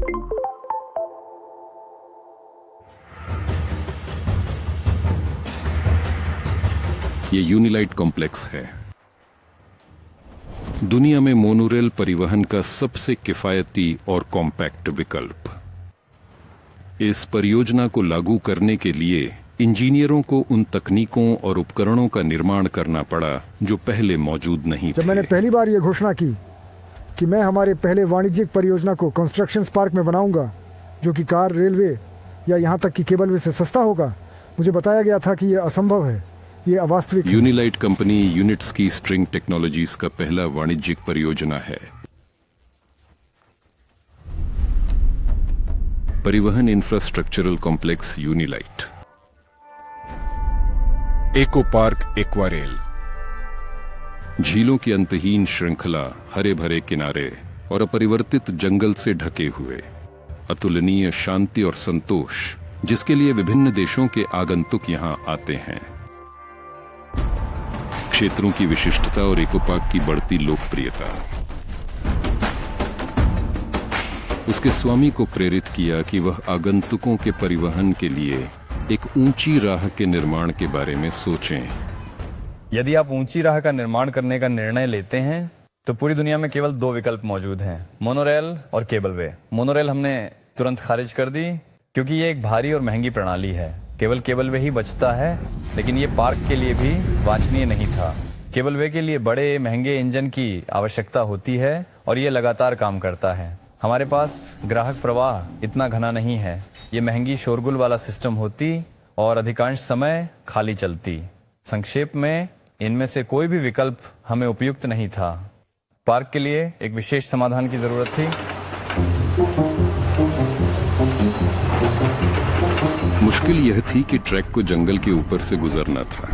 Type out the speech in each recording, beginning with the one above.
ये यूनिलाइट कॉम्प्लेक्स है, दुनिया में मोनोरेल परिवहन का सबसे किफायती और कॉम्पैक्ट विकल्प। इस परियोजना को लागू करने के लिए इंजीनियरों को उन तकनीकों और उपकरणों का निर्माण करना पड़ा जो पहले मौजूद नहीं थे। जब मैंने पहली बार यह घोषणा की कि मैं हमारे पहले वाणिज्यिक परियोजना को कंस्ट्रक्शन पार्क में बनाऊंगा, जो कि कार, रेलवे या यहाँ तक कि केबलवे से सस्ता होगा, मुझे बताया गया था कि यह असंभव है, ये अवास्तविक है। यूनिलाइट कंपनी यूनिट्स की स्ट्रिंग टेक्नोलॉजीज का पहला वाणिज्यिक परियोजना है। परिवहन इंफ्रास्ट्रक्चरल कॉम्प्लेक्स यूनिलाइट। एको पार्क एक्वारेल। झीलों की अंतहीन श्रृंखला, हरे भरे किनारे और अपरिवर्तित जंगल से ढके हुए, अतुलनीय शांति और संतोष जिसके लिए विभिन्न देशों के आगंतुक यहां आते हैं। क्षेत्रों की विशिष्टता और इको पार्क की बढ़ती लोकप्रियता उसके स्वामी को प्रेरित किया कि वह आगंतुकों के परिवहन के लिए एक ऊंची राह के निर्माण के बारे में सोचें। यदि आप ऊंची राह का निर्माण करने का निर्णय लेते हैं तो पूरी दुनिया में केवल 2 विकल्प मौजूद हैं, मोनोरेल और केबलवे। मोनोरेल हमने तुरंत खारिज कर दी क्योंकि ये एक भारी और महंगी प्रणाली है। केवल केबलवे ही बचता है, लेकिन ये पार्क के लिए भी वांछनीय नहीं था। केबलवे के लिए बड़े महंगे इंजन की आवश्यकता होती है और ये लगातार काम करता है। हमारे पास ग्राहक प्रवाह इतना घना नहीं है, ये महंगी शोरगुल वाला सिस्टम होती और अधिकांश समय खाली चलती। संक्षेप में, इनमें से कोई भी विकल्प हमें उपयुक्त नहीं था। पार्क के लिए एक विशेष समाधान की जरूरत थी। मुश्किल यह थी कि ट्रैक को जंगल के ऊपर से गुजरना था।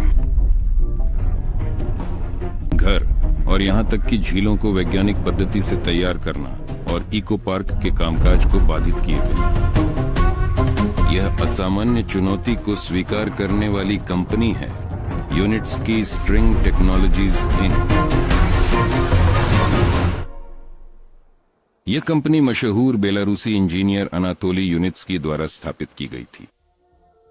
घर और यहां तक कि झीलों को वैज्ञानिक पद्धति से तैयार करना और इको पार्क के कामकाज को बाधित किए बिना। यह असामान्य चुनौती को स्वीकार करने वाली कंपनी है यूनिट्स की स्ट्रिंग टेक्नोलॉजीज इंक। यह कंपनी मशहूर बेलारूसी इंजीनियर अनातोली यूनिट्स्की द्वारा स्थापित की गई थी।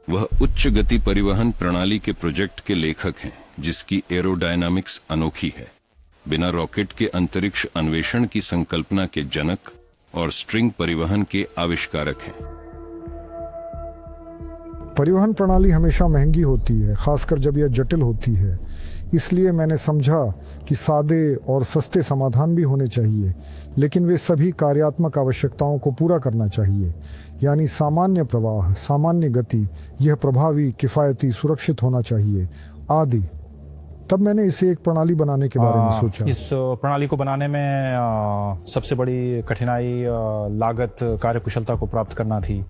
वह उच्च गति परिवहन प्रणाली के प्रोजेक्ट के लेखक हैं, जिसकी एरोडायनामिक्स अनोखी है। बिना रॉकेट के अंतरिक्ष अन्वेषण की संकल्पना के जनक और स्ट्रिंग परिवहन के आविष्कारक हैं। परिवहन प्रणाली हमेशा महंगी होती है, खासकर जब यह जटिल होती है। इसलिए मैंने समझा कि सादे और सस्ते समाधान भी होने चाहिए, लेकिन वे सभी कार्यात्मक आवश्यकताओं को पूरा करना चाहिए, यानी सामान्य प्रवाह, सामान्य गति, यह प्रभावी, किफायती, सुरक्षित होना चाहिए आदि। तब मैंने इसे एक प्रणाली बनाने के बारे में सोचा। इस प्रणाली को बनाने में सबसे बड़ी कठिनाई लागत, कार्यकुशलता को प्राप्त करना थी।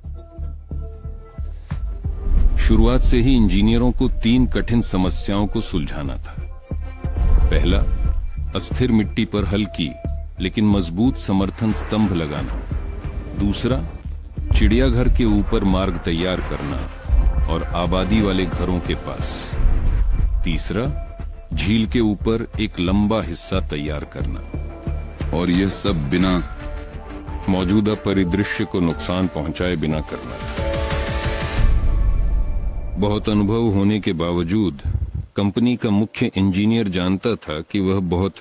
शुरुआत से ही इंजीनियरों को 3 कठिन समस्याओं को सुलझाना था। पहला, अस्थिर मिट्टी पर हल्की लेकिन मजबूत समर्थन स्तंभ लगाना। दूसरा, चिड़ियाघर के ऊपर मार्ग तैयार करना और आबादी वाले घरों के पास। तीसरा, झील के ऊपर एक लंबा हिस्सा तैयार करना। और यह सब बिना मौजूदा परिदृश्य को नुकसान पहुंचाए बिना करना। बहुत अनुभव होने के बावजूद कंपनी का मुख्य इंजीनियर जानता था कि वह बहुत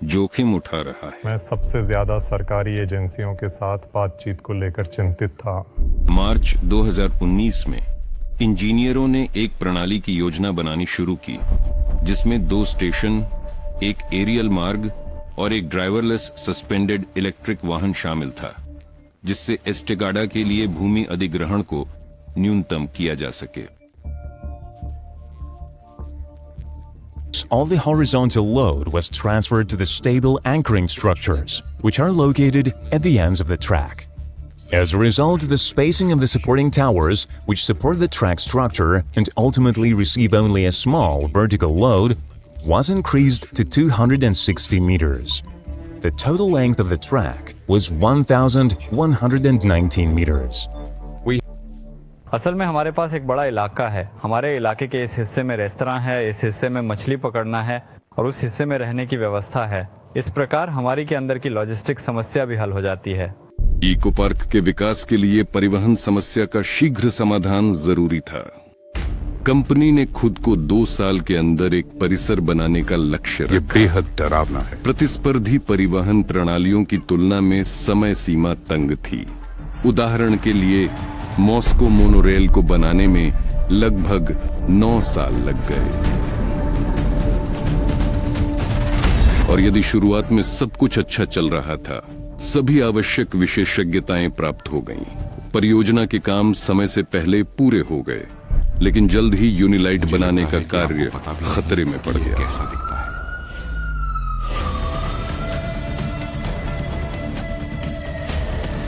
जोखिम उठा रहा है। मैं सबसे ज्यादा सरकारी एजेंसियों के साथ बातचीत को लेकर चिंतित था। मार्च 2019 में इंजीनियरों ने एक प्रणाली की योजना बनानी शुरू की, जिसमें 2 स्टेशन, एक एरियल मार्ग और एक ड्राइवरलेस सस्पेंडेड इलेक्ट्रिक वाहन शामिल था, जिससे एस्टेगाडा के लिए भूमि अधिग्रहण को न्यूनतम किया जा सके। All the horizontal load was transferred to the stable anchoring structures, which are located at the ends of the track. As a result, the spacing of the supporting towers, which support the track structure and ultimately receive only a small vertical load, was increased to 260 meters. The total length of the track was 1,119 meters. असल में हमारे पास एक बड़ा इलाका है। हमारे इलाके के इस हिस्से में रेस्तरां है, इस हिस्से में मछली पकड़ना है और उस हिस्से में रहने की व्यवस्था है। इस प्रकार हमारी के अंदर की लॉजिस्टिक समस्या भी हल हो जाती है। इको पार्क के विकास के लिए परिवहन समस्या का शीघ्र समाधान जरूरी था। कंपनी ने खुद को 2 साल के अंदर एक परिसर बनाने का लक्ष्य ये रखा। बेहद डरावना है। प्रतिस्पर्धी परिवहन प्रणालियों की तुलना में समय सीमा तंग थी। उदाहरण के लिए मॉस्को मोनोरेल को बनाने में लगभग 9 साल लग गए। और यदि शुरुआत में सब कुछ अच्छा चल रहा था, सभी आवश्यक विशेषज्ञताएं प्राप्त हो गईं, परियोजना के काम समय से पहले पूरे हो गए, लेकिन जल्द ही यूनिलाइट बनाने का कार्य खतरे में पड़ गया। कैसा दिखता है?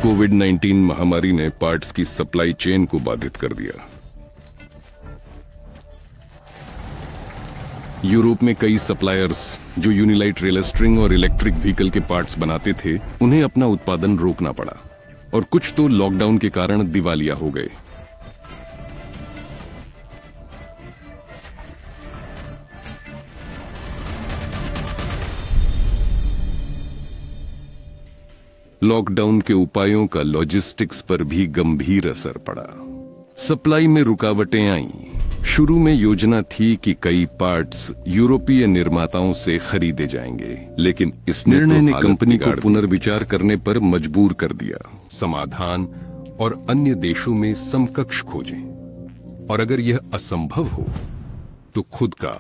कोविड-19 महामारी ने पार्ट्स की सप्लाई चेन को बाधित कर दिया। यूरोप में कई सप्लायर्स जो यूनिलाइट रेल स्ट्रिंग और इलेक्ट्रिक व्हीकल के पार्ट्स बनाते थे, उन्हें अपना उत्पादन रोकना पड़ा और कुछ तो लॉकडाउन के कारण दिवालिया हो गए। लॉकडाउन के उपायों का लॉजिस्टिक्स पर भी गंभीर असर पड़ा। सप्लाई में रुकावटें आईं। शुरू में योजना थी कि कई पार्ट्स यूरोपीय निर्माताओं से खरीदे जाएंगे, लेकिन इस निर्णय ने कंपनी को पुनर्विचार करने पर मजबूर कर दिया। समाधान और अन्य देशों में समकक्ष खोजें, और अगर यह असंभव हो तो खुद का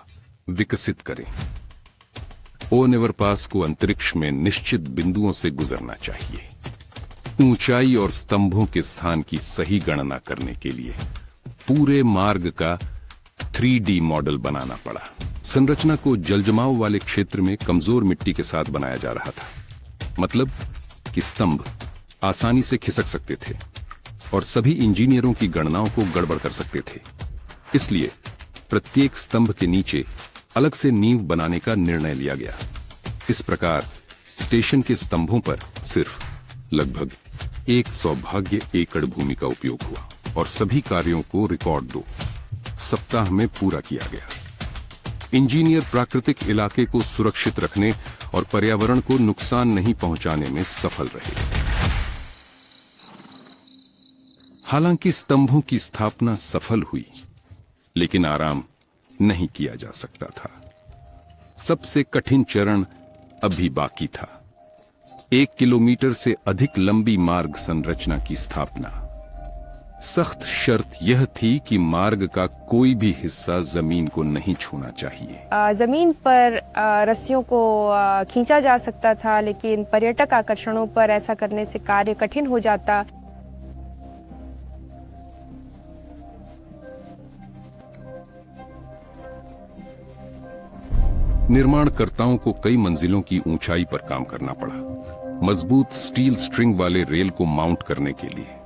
विकसित करें। ओनेवरपास को अंतरिक्ष में निश्चित बिंदुओं से गुजरना चाहिए। ऊंचाई और स्तंभों के स्थान की सही गणना करने के लिए पूरे मार्ग का 3D मॉडल बनाना पड़ा। संरचना को जलजमाव वाले क्षेत्र में कमजोर मिट्टी के साथ बनाया जा रहा था, मतलब कि स्तंभ आसानी से खिसक सकते थे और सभी इंजीनियरों की गणनाओं को गड़बड़ कर सकते थे। इसलिए प्रत्येक स्तंभ के नीचे अलग से नींव बनाने का निर्णय लिया गया। इस प्रकार स्टेशन के स्तंभों पर सिर्फ लगभग 1 सौभाग्य एकड़ भूमि का उपयोग हुआ और सभी कार्यों को रिकॉर्ड 2 सप्ताह में पूरा किया गया। इंजीनियर प्राकृतिक इलाके को सुरक्षित रखने और पर्यावरण को नुकसान नहीं पहुंचाने में सफल रहे। हालांकि स्तंभों की स्थापना सफल हुई, लेकिन आराम नहीं किया जा सकता था। सबसे कठिन चरण अभी बाकी था। 1 किलोमीटर से अधिक लंबी मार्ग संरचना की स्थापना। सख्त शर्त यह थी कि मार्ग का कोई भी हिस्सा जमीन को नहीं छूना चाहिए। जमीन पर रस्सियों को खींचा जा सकता था, लेकिन पर्यटक आकर्षणों पर ऐसा करने से कार्य कठिन हो जाता। निर्माणकर्ताओं को कई मंजिलों की ऊंचाई पर काम करना पड़ा, मजबूत स्टील स्ट्रिंग वाले रेल को माउंट करने के लिए।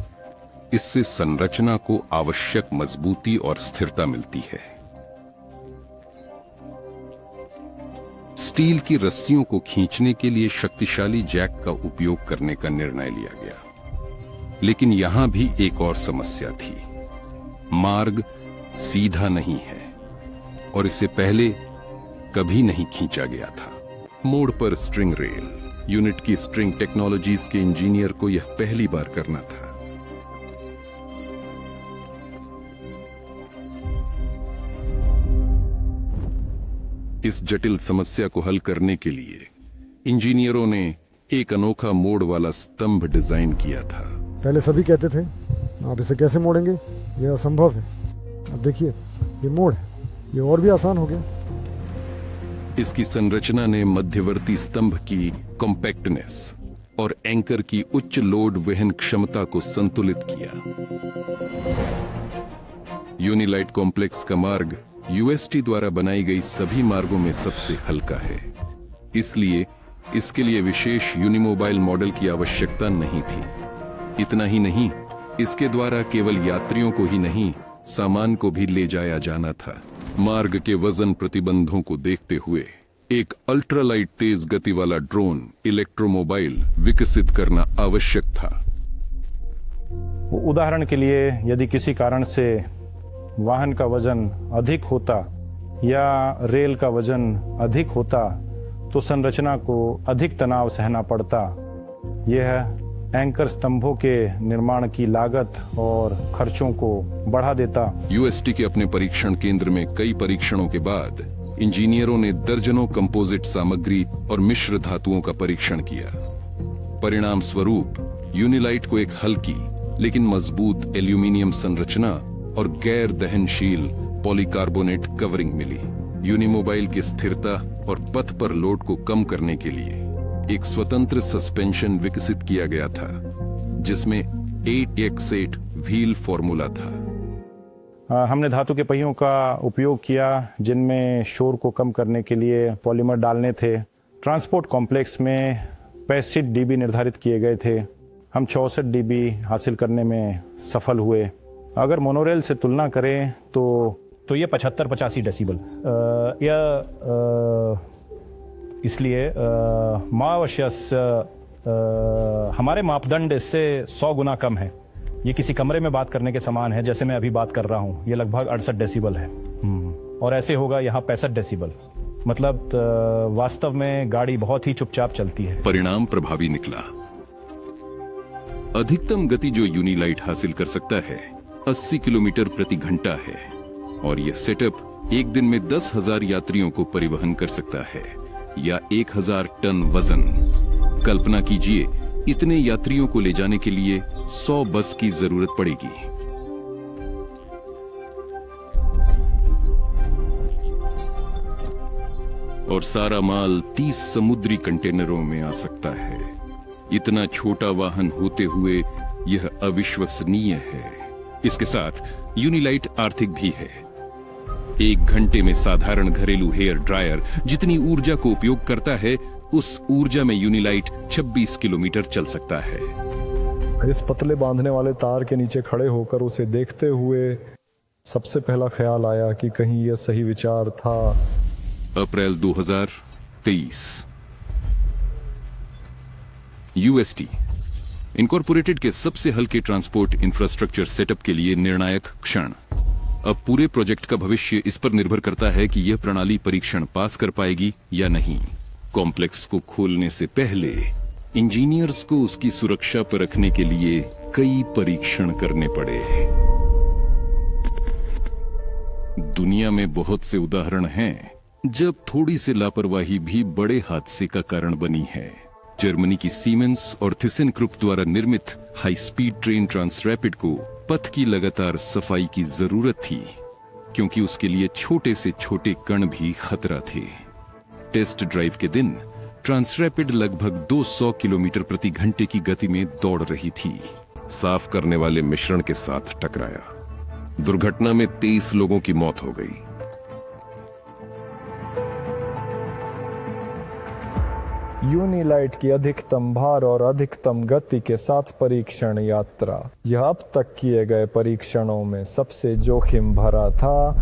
इससे संरचना को आवश्यक मजबूती और स्थिरता मिलती है। स्टील की रस्सियों को खींचने के लिए शक्तिशाली जैक का उपयोग करने का निर्णय लिया गया, लेकिन यहां भी एक और समस्या थी। मार्ग सीधा नहीं है और इससे पहले कभी नहीं खींचा गया था। मोड़ पर स्ट्रिंग रेल, यूनिट की स्ट्रिंग टेक्नोलॉजीज के इंजीनियर को यह पहली बार करना था। इस जटिल समस्या को हल करने के लिए इंजीनियरों ने एक अनोखा मोड़ वाला स्तंभ डिजाइन किया था। पहले सभी कहते थे आप इसे कैसे मोड़ेंगे, यह असंभव है। अब देखिए ये मोड़ है, ये और भी आसान हो गया। इसकी संरचना ने मध्यवर्ती स्तंभ की कॉम्पैक्टनेस और एंकर की उच्च लोड वहन क्षमता को संतुलित किया। यूनिलाइट कॉम्प्लेक्स का मार्ग यूएसटी द्वारा बनाई गई सभी मार्गों में सबसे हल्का है, इसलिए इसके लिए विशेष यूनिमोबाइल मॉडल की आवश्यकता नहीं थी। इतना ही नहीं, इसके द्वारा केवल यात्रियों को ही नहीं, सामान को भी ले जाया जाना था। मार्ग के वजन प्रतिबंधों को देखते हुए एक अल्ट्रालाइट तेज गति वाला ड्रोन इलेक्ट्रोमोबाइल विकसित करना आवश्यक था। उदाहरण के लिए यदि किसी कारण से वाहन का वजन अधिक होता या रेल का वजन अधिक होता तो संरचना को अधिक तनाव सहना पड़ता। यह एंकर स्तंभों के निर्माण की लागत और खर्चों को बढ़ा देता। यूएसटी के अपने परीक्षण केंद्र में कई परीक्षणों के बाद इंजीनियरों ने दर्जनों कंपोजिट सामग्री और मिश्र धातुओं का परीक्षण किया। परिणाम स्वरूप यूनिलाइट को एक हल्की लेकिन मजबूत एल्यूमिनियम संरचना और गैर दहनशील पॉलीकार्बोनेट कवरिंग मिली। यूनिमोबाइल की स्थिरता और पथ पर लोड को कम करने के लिए एक स्वतंत्र सस्पेंशन विकसित किया गया था जिसमें 8x8 व्हील फॉर्मूला था। हमने धातु के पहियों का उपयोग किया जिनमें शोर को कम करने के लिए पॉलीमर डालने थे। ट्रांसपोर्ट कॉम्प्लेक्स में 65 dB निर्धारित किए गए थे। हम 64 dB हासिल करने में सफल हुए। अगर मोनोरेल से तुलना करें तो ये 75-85 डेसिबल इसलिए मावश्यस हमारे मापदंड इससे 100 गुना कम है। ये किसी कमरे में बात करने के समान है जैसे मैं अभी बात कर रहा हूँ। ये लगभग 68 डेसिबल है और ऐसे होगा यहाँ 65 डेसिबल। मतलब वास्तव में गाड़ी बहुत ही चुपचाप चलती है। परिणाम प्रभावी निकला। अधिकतम गति जो यूनिलाइट हासिल कर सकता है 80 किलोमीटर प्रति घंटा है और यह सेटअप एक दिन में 10,000 यात्रियों को परिवहन कर सकता है या 1000 टन वजन। कल्पना कीजिए इतने यात्रियों को ले जाने के लिए 100 बस की जरूरत पड़ेगी। और सारा माल 30 समुद्री कंटेनरों में आ सकता है। इतना छोटा वाहन होते हुए यह अविश्वसनीय है। इसके साथ यूनिलाइट आर्थिक भी है। 1 घंटे में साधारण घरेलू हेयर ड्रायर जितनी ऊर्जा को उपयोग करता है उस ऊर्जा में यूनिलाइट 26 किलोमीटर चल सकता है। इस पतले बांधने वाले तार के नीचे खड़े होकर उसे देखते हुए सबसे पहला ख्याल आया कि कहीं यह सही विचार था। अप्रैल 2023 यूएसटी इनकॉर्पोरेटेड के सबसे हल्के ट्रांसपोर्ट इंफ्रास्ट्रक्चर सेटअप के लिए निर्णायक क्षण। अब पूरे प्रोजेक्ट का भविष्य इस पर निर्भर करता है कि यह प्रणाली परीक्षण पास कर पाएगी या नहीं। कॉम्प्लेक्स को खोलने से पहले इंजीनियर्स को उसकी सुरक्षा पर रखने के लिए कई परीक्षण करने पड़े। दुनिया में बहुत से उदाहरण हैं जब थोड़ी सी लापरवाही भी बड़े हादसे का कारण बनी है। जर्मनी की सीमेंस और थिसेनक्रुप द्वारा निर्मित हाई स्पीड ट्रेन ट्रांसरैपिड को पथ की लगातार सफाई की जरूरत थी क्योंकि उसके लिए छोटे से छोटे कण भी खतरा थे। टेस्ट ड्राइव के दिन ट्रांसरैपिड लगभग 200 किलोमीटर प्रति घंटे की गति में दौड़ रही थी। साफ करने वाले मिश्रण के साथ टकराया। दुर्घटना में 23 लोगों की मौत हो गई। यूनिलाइट की अधिकतम भार और अधिकतम गति के साथ परीक्षण यात्रा यह अब तक किए गए परीक्षणों में सबसे जोखिम भरा था।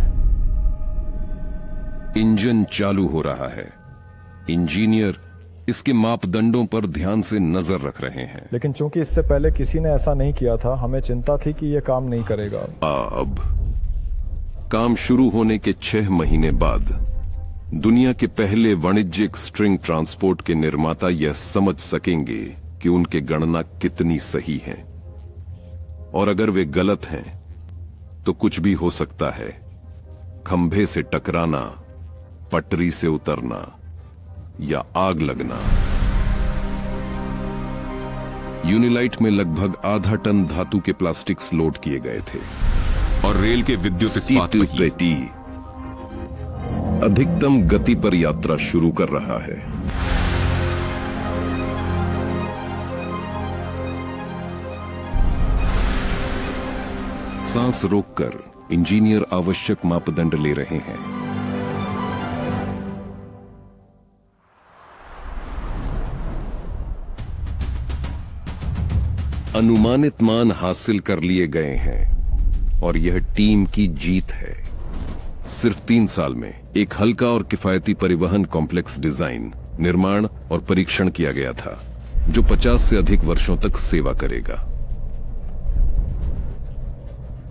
इंजन चालू हो रहा है। इंजीनियर इसके मापदंडों पर ध्यान से नजर रख रहे हैं। लेकिन चूंकि इससे पहले किसी ने ऐसा नहीं किया था, हमें चिंता थी कि यह काम नहीं करेगा। अब काम शुरू होने के 6 महीने बाद दुनिया के पहले वाणिज्यिक स्ट्रिंग ट्रांसपोर्ट के निर्माता यह समझ सकेंगे कि उनके गणना कितनी सही है। और अगर वे गलत हैं तो कुछ भी हो सकता है। खंभे से टकराना, पटरी से उतरना या आग लगना। यूनिलाइट में लगभग आधा टन धातु के प्लास्टिक्स लोड किए गए थे और रेल के विद्युत इस्पात पहिए अधिकतम गति पर यात्रा शुरू कर रहा है। सांस रोककर इंजीनियर आवश्यक मापदंड ले रहे हैं। अनुमानित मान हासिल कर लिए गए हैं और यह टीम की जीत है। सिर्फ 3 साल में एक हल्का और किफायती परिवहन कॉम्प्लेक्स डिजाइन, निर्माण और परीक्षण किया गया था जो 50 से अधिक वर्षों तक सेवा करेगा।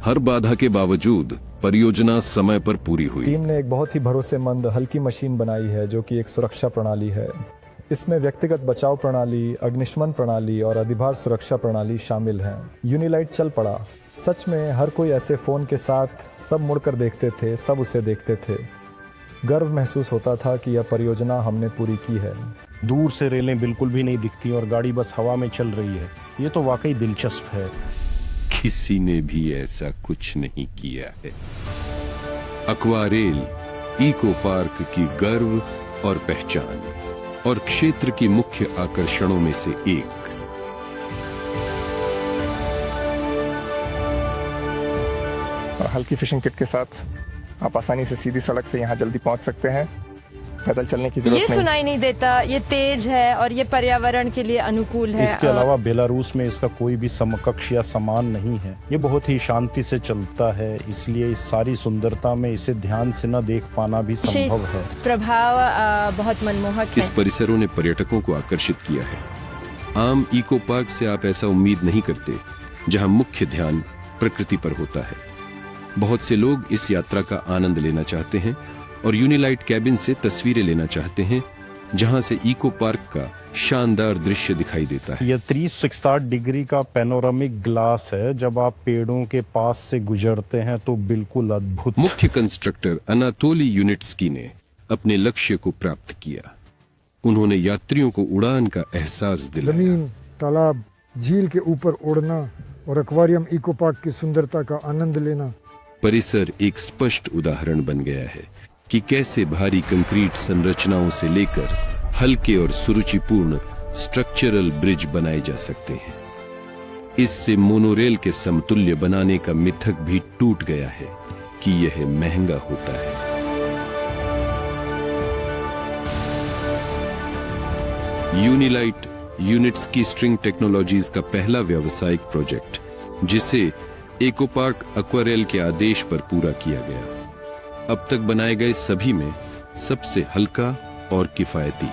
हर बाधा के बावजूद परियोजना समय पर पूरी हुई। टीम ने एक बहुत ही भरोसेमंद हल्की मशीन बनाई है जो कि एक सुरक्षा प्रणाली है। इसमें व्यक्तिगत बचाव प्रणाली, अग्निशमन प्रणाली और अधिभार सुरक्षा प्रणाली शामिल हैं। यूनिलाइट चल पड़ा। सच में हर कोई ऐसे फ़ोन के साथ, सब मुड़कर देखते थे, सब उसे देखते थे। गर्व महसूस होता था कि यह परियोजना हमने पूरी की है। दूर से रेलें बिल्कुल भी नहीं दिखती और गाड़ी बस हवा में चल रही है। ये तो वाकई दिलचस्प है। किसी ने भी ऐसा कुछ नहीं किया है। अक्वारेल इको पार्क की गर्व और पहचान और क्षेत्र की मुख्य आकर्षणों में से एक। हल्की फिशिंग किट के साथ आप आसानी से सीधी सड़क से यहाँ जल्दी पहुँच सकते हैं। पैदल चलने की जरूरत ये नहीं। सुनाई नहीं देता, ये तेज है और ये पर्यावरण के लिए अनुकूल है। इसके अलावा बेलारूस में इसका कोई भी समकक्ष या समान नहीं है। ये बहुत ही शांति से चलता है, इसलिए इस सारी सुंदरता में इसे ध्यान से न देख पाना भी संभव है। प्रभाव बहुत मनमोहक है। इस परिसरों ने पर्यटकों को आकर्षित किया है। आम इको पार्क से आप ऐसा उम्मीद नहीं करते, जहां मुख्य ध्यान प्रकृति पर होता है। बहुत से लोग इस यात्रा का आनंद लेना चाहते हैं और यूनिलाइट कैबिन से तस्वीरें लेना चाहते हैं, जहां से इको पार्क का शानदार दृश्य दिखाई देता है। यह 360 डिग्री का पैनोरामिक ग्लास है। जब आप पेड़ों के पास से गुजरते हैं तो बिल्कुल अद्भुत। मुख्य कंस्ट्रक्टर अनातोली यूनिट्स्की ने अपने लक्ष्य को प्राप्त किया। उन्होंने यात्रियों को उड़ान का एहसास दिलाया। जमीन, तालाब, झील के ऊपर उड़ना और एक्वेरियम इको पार्क की सुंदरता का आनंद लेना। परिसर एक स्पष्ट उदाहरण बन गया है कि कैसे भारी कंक्रीट संरचनाओं से लेकर हल्के और सुरुचिपूर्ण स्ट्रक्चरल ब्रिज बनाए जा सकते हैं। इससे मोनोरेल के समतुल्य बनाने का मिथक भी टूट गया है कि यह महंगा होता है। यूनिलाइट यूनिट्स की स्ट्रिंग टेक्नोलॉजीज का पहला व्यावसायिक प्रोजेक्ट, जिसे इको पार्क एक्वारेल के आदेश पर पूरा किया गया, अब तक बनाए गए सभी में सबसे हल्का और किफायती।